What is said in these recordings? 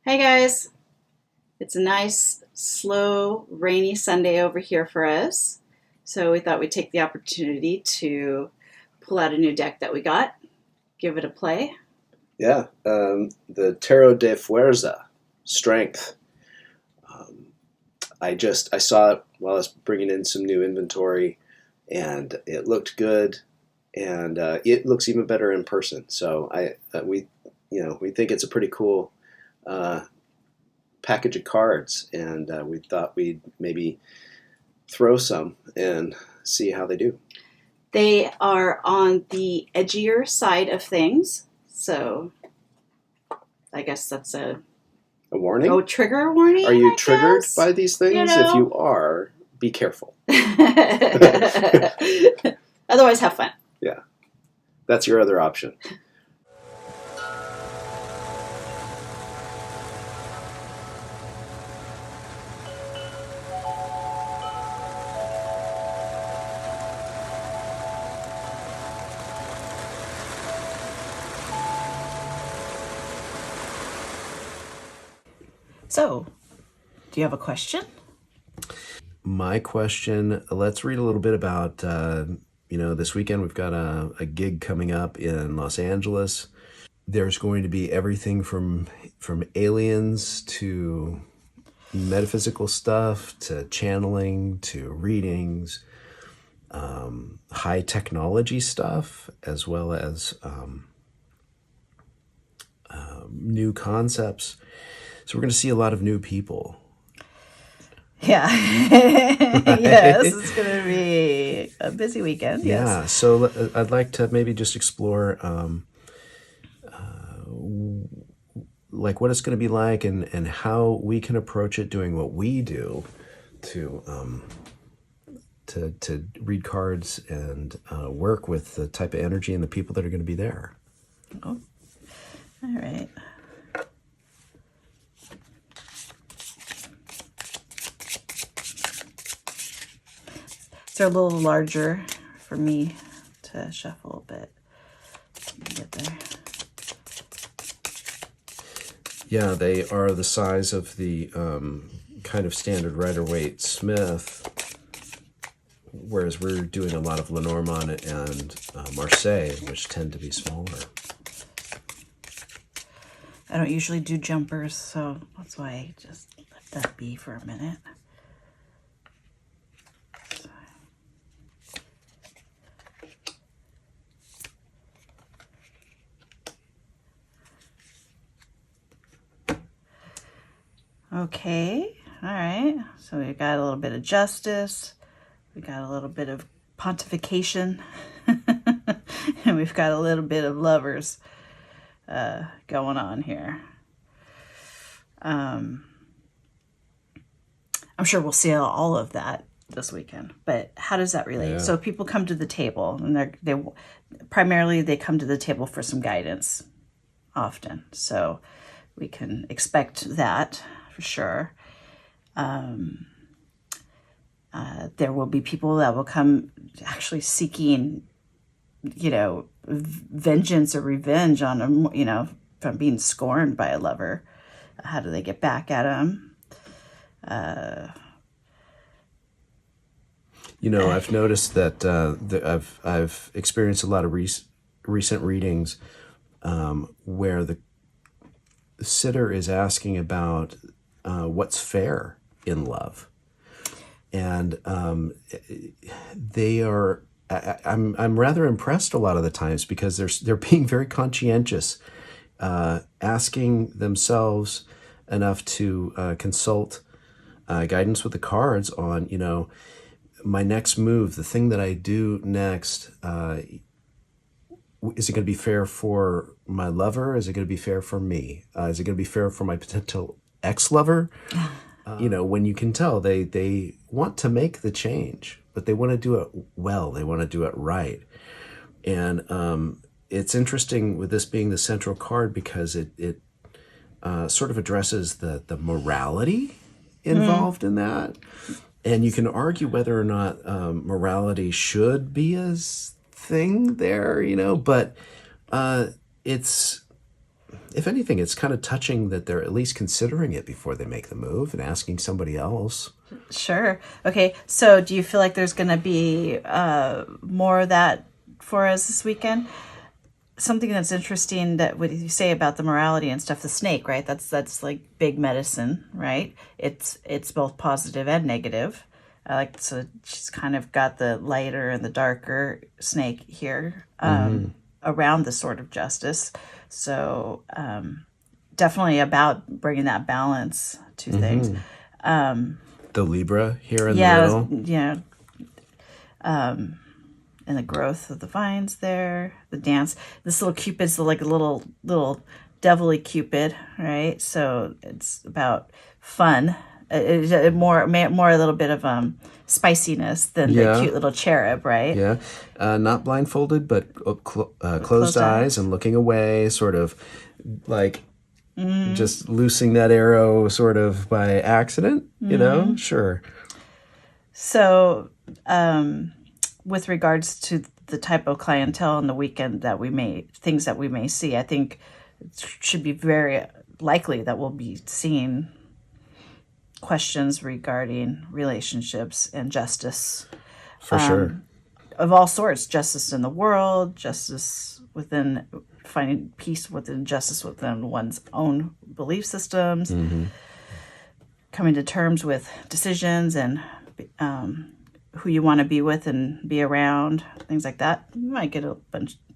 Hey guys, it's a nice, slow, rainy Sunday over here for us. So we thought we'd take the opportunity to pull out a new deck that we got, give it a play. Yeah, the Tarot de Fuerza, Strength. Um, I saw it while I was bringing in some new inventory, and it looked good, and it looks even better in person. So we think it's a pretty cool uh, package of cards, and we thought we'd maybe throw some and see how they do. They are on the edgier side of things, so I guess that's a A warning? trigger warning. Are you I triggered guess. by these things? If you are, be careful. Otherwise, have fun. Yeah, that's your other option. So, do you have a question? My question, let's read a little bit about, this weekend we've got a gig coming up in Los Angeles. There's going to be everything from aliens to metaphysical stuff to channeling to readings, high technology stuff, as well as new concepts. So we're going to see a lot of new people. Yeah. Yes, it's going to be a busy weekend. Yeah, Yes. so I'd like to maybe just explore like what it's going to be like and how we can approach it doing what we do to read cards and work with the type of energy and the people that are going to be there. Oh, all right. They're a little larger for me to shuffle a bit. Get there. Yeah, they are the size of the kind of standard Rider-Waite Smith, whereas we're doing a lot of Lenormand and Marseille, which tend to be smaller. I don't usually do jumpers, so that's why I just let that be for a minute. Okay, all right. So we got a little bit of justice. We got a little bit of pontification. And we've got a little bit of lovers going on here. I'm sure we'll see all of that this weekend. But how does that relate? Yeah. So people come to the table, and they primarily come to the table for some guidance, often. So we can expect that for sure. There will be people that will come actually seeking, vengeance or revenge on them, from being scorned by a lover. How do they get back at them? I've noticed that I've experienced a lot of recent readings where the sitter is asking about what's fair in love, and they are. I'm rather impressed a lot of the times because they're being very conscientious, asking themselves enough to consult guidance with the cards on my next move, the thing that I do next. Is it going to be fair for my lover? Is it going to be fair for me? Is it going to be fair for my potential ex-lover? When you can tell they want to make the change, but they want to do it well. They want to do it right. And it's interesting with this being the central card because it sort of addresses the morality involved in that. And you can argue whether or not morality should be a thing there, but it's if anything, it's kind of touching that they're at least considering it before they make the move and asking somebody else. Sure. Okay. So do you feel like there's going to be more of that for us this weekend? Something that's interesting that what you say about the morality and stuff, the snake, right? That's like big medicine, right? It's both positive and negative. So she's kind of got the lighter and the darker snake here around the sword of justice. So definitely about bringing that balance to things. The Libra here in the middle. And the growth of the vines there, the dance. This little Cupid's like a little devilly Cupid, right? So it's about fun. More a little bit of spiciness than the cute little cherub, right? Yeah, not blindfolded, but closed eyes and looking away, sort of like just loosing that arrow sort of by accident, you know? Sure. So, with regards to the type of clientele on the weekend things that we may see, I think it should be very likely that we'll be seeing questions regarding relationships and justice. For sure. Of all sorts, justice in the world, justice within, finding peace within, justice within one's own belief systems, coming to terms with decisions and who you want to be with and be around, things like that. You might get a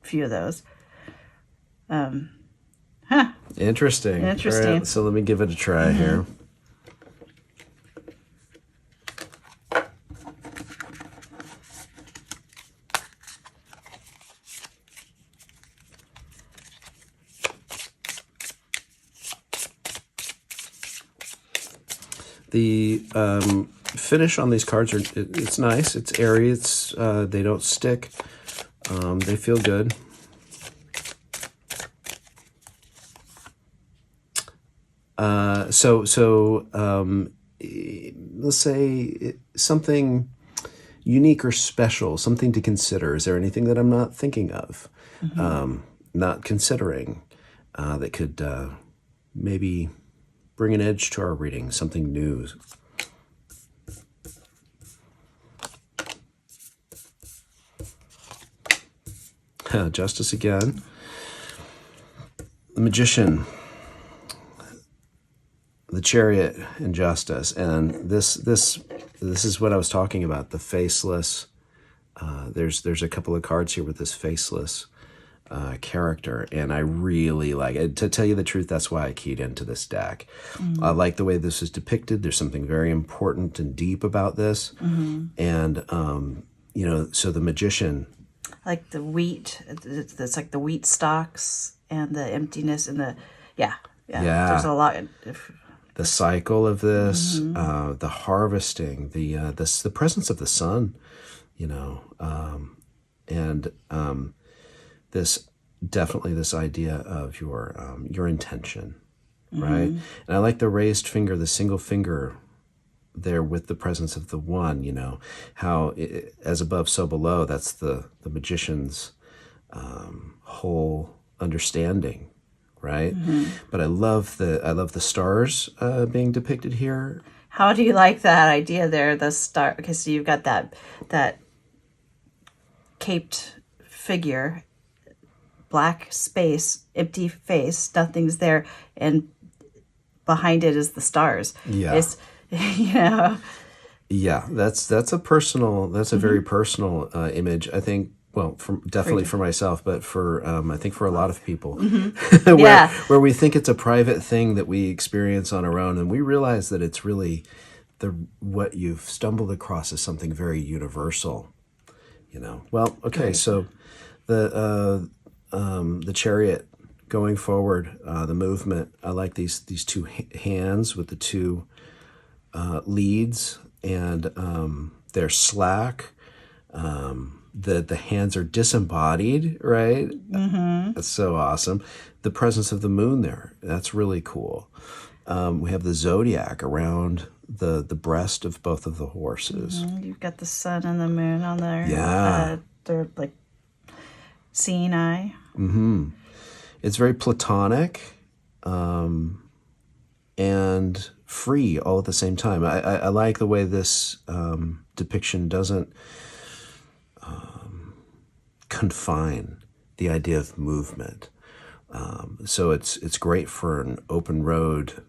few of those. Interesting. All right, so let me give it a try here. The finish on these cards it's nice. It's airy. They don't stick. They feel good. Let's say something unique or special, something to consider. Is there anything that I'm not thinking of, not considering, that could maybe bring an edge to our reading, something new? Justice again. The Magician. The Chariot and Justice. And this is what I was talking about, the faceless. There's a couple of cards here with this faceless character, and I really like it. To tell you the truth, that's why I keyed into this deck. I like the way this is depicted. There's something very important and deep about this. And so the Magician, like the wheat, it's like the wheat stalks and the emptiness and the there's a lot of, the cycle of this, the harvesting, the presence of the sun, this idea of your intention, right? And I like the raised finger, the single finger there with the presence of the one, how as above, so below. That's the magician's whole understanding, right? But I love the stars being depicted here. How do you like that idea there, the star? Because you've got that caped figure, black space, empty face, nothing's there, and behind it is the stars. Yeah. It's, Yeah, that's a very personal image, I think. Well, definitely for myself, but for I think for a lot of people, where we think it's a private thing that we experience on our own, and we realize that it's really what you've stumbled across is something very universal. Well, okay, so the Chariot going forward, the movement. I like these two hands with the two leads, and they're slack. The hands are disembodied, right? That's so awesome. The presence of the moon there, that's really cool. We have the zodiac around the breast of both of the horses. You've got the sun and the moon on there. Yeah. They're like seeing eye. It's very platonic, and free all at the same time. I like the way this depiction doesn't confine the idea of movement. So it's great for an open road.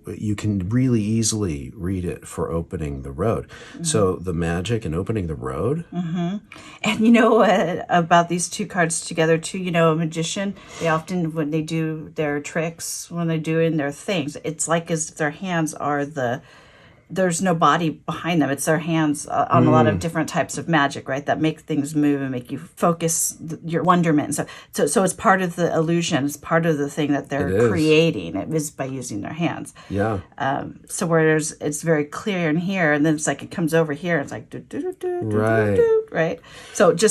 You can really easily read it for opening the road. So the magic in opening the road. And you know what about these two cards together too? You know, a magician, they often, when they do their tricks, when they're doing their things, it's like as if their hands are there's no body behind them. It's their hands on a lot of different types of magic, right? That make things move and make you focus your wonderment. And so it's part of the illusion. It's part of the thing that they're creating. It is by using their hands. Yeah. So whereas it's very clear in here, and then it's like it comes over here. And it's like do do do do do Right. do, right? So it's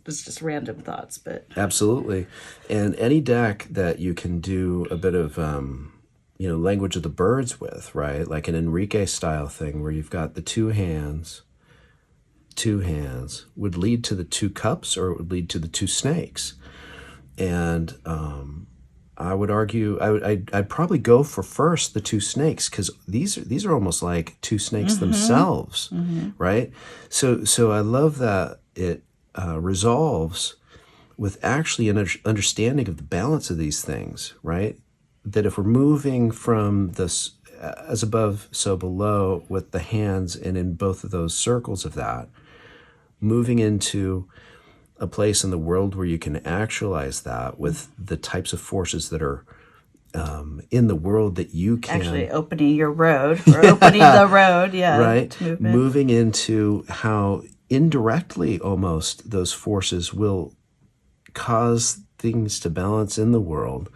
just random thoughts, but Absolutely. And any deck that you can do a bit of language of the birds with, right? Like an Enrique style thing where you've got the two hands would lead to the two cups, or it would lead to the two snakes. And I would argue I'd probably go for first the two snakes, because these are almost like two snakes themselves, right? So I love that it resolves with actually an understanding of the balance of these things, right? That if we're moving from this as above, so below with the hands, and in both of those circles of that, moving into a place in the world where you can actualize that with the types of forces that are in the world that you can actually opening your road, or opening the road, right, to movement. moving into how indirectly almost those forces will cause things to balance in the world.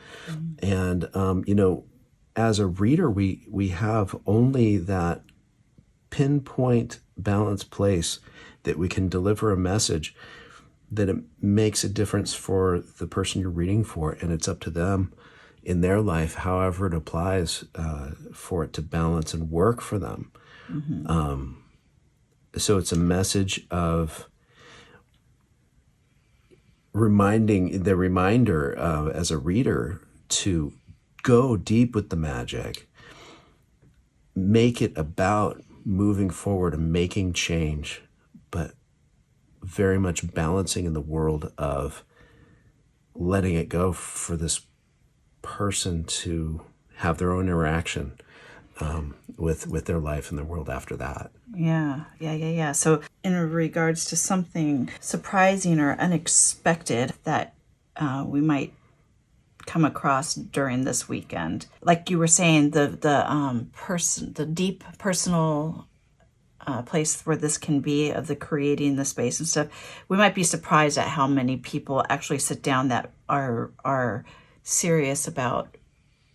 And as a reader, we have only that pinpoint balanced place that we can deliver a message that it makes a difference for the person you're reading for, and it's up to them in their life, however it applies, for it to balance and work for them. So it's a message of reminder as a reader to go deep with the magic, make it about moving forward and making change, but very much balancing in the world of letting it go for this person to have their own interaction with their life and the world after that. Yeah. So in regards to something surprising or unexpected that we might come across during this weekend, like you were saying, the deep personal place where this can be, of the creating the space and stuff, we might be surprised at how many people actually sit down that are serious about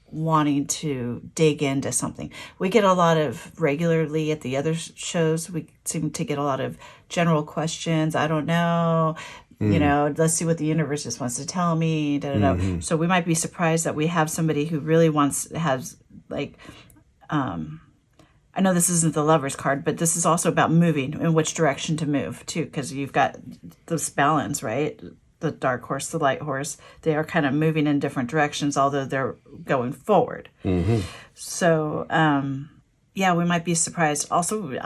wanting to dig into something. We get a lot of regularly at the other shows, we seem to get a lot of general questions. I don't know, let's see what the universe just wants to tell me. So we might be surprised that we have somebody who really has like, I know this isn't the Lover's card, but this is also about moving, in which direction to move too, because you've got this balance, right? The dark horse, the light horse, they are kind of moving in different directions, although they're going forward. So, we might be surprised. Also, we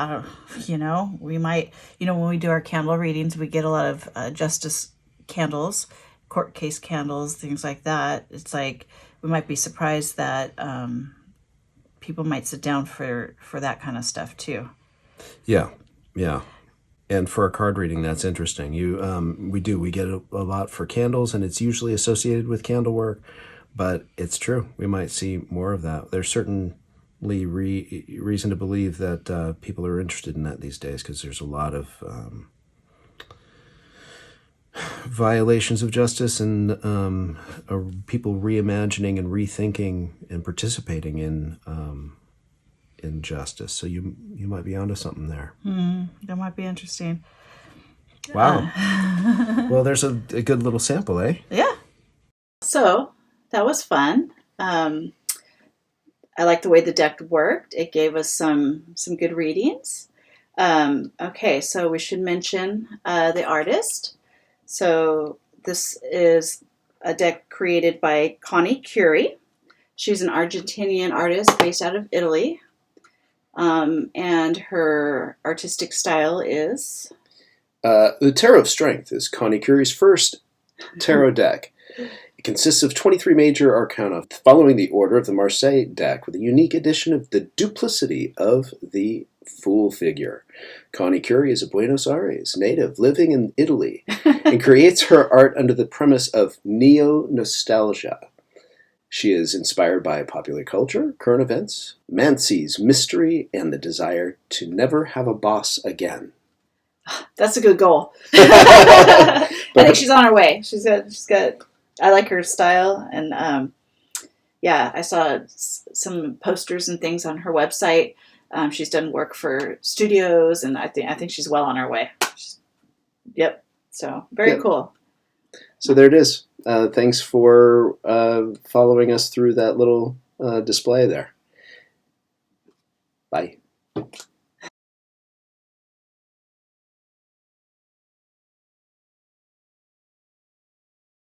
might, when we do our candle readings, we get a lot of justice candles, court case candles, things like that. It's like, we might be surprised that people might sit down for that kind of stuff too. Yeah. And for a card reading, that's interesting. We get a lot for candles, and it's usually associated with candle work, but it's true. We might see more of that. There's certainly reason to believe that people are interested in that these days, because there's a lot of violations of justice, and people reimagining and rethinking and participating in justice. So you might be onto something there. That might be interesting. Wow. Well, there's a good little sample, eh? Yeah. So that was fun. I like the way the deck worked. It gave us some good readings. Okay, so we should mention the artist. So This is a deck created by Coni Curi. She's an Argentinian artist based out of Italy. And her artistic style is... The Tarot of Strength is Coni Curi's first tarot deck. It consists of 23 major arcana, following the order of the Marseille deck, with a unique addition of the duplicity of the Fool figure. Coni Curi is a Buenos Aires native living in Italy and creates her art under the premise of neo-nostalgia. She is inspired by popular culture, current events, Mancy's mystery, and the desire to never have a boss again. That's a good goal. I think she's on her way. She's got. I like her style, and I saw some posters and things on her website. She's done work for studios, and I think she's well on her way. Yep. So very cool. So there it is. Thanks for following us through that little display there. Bye.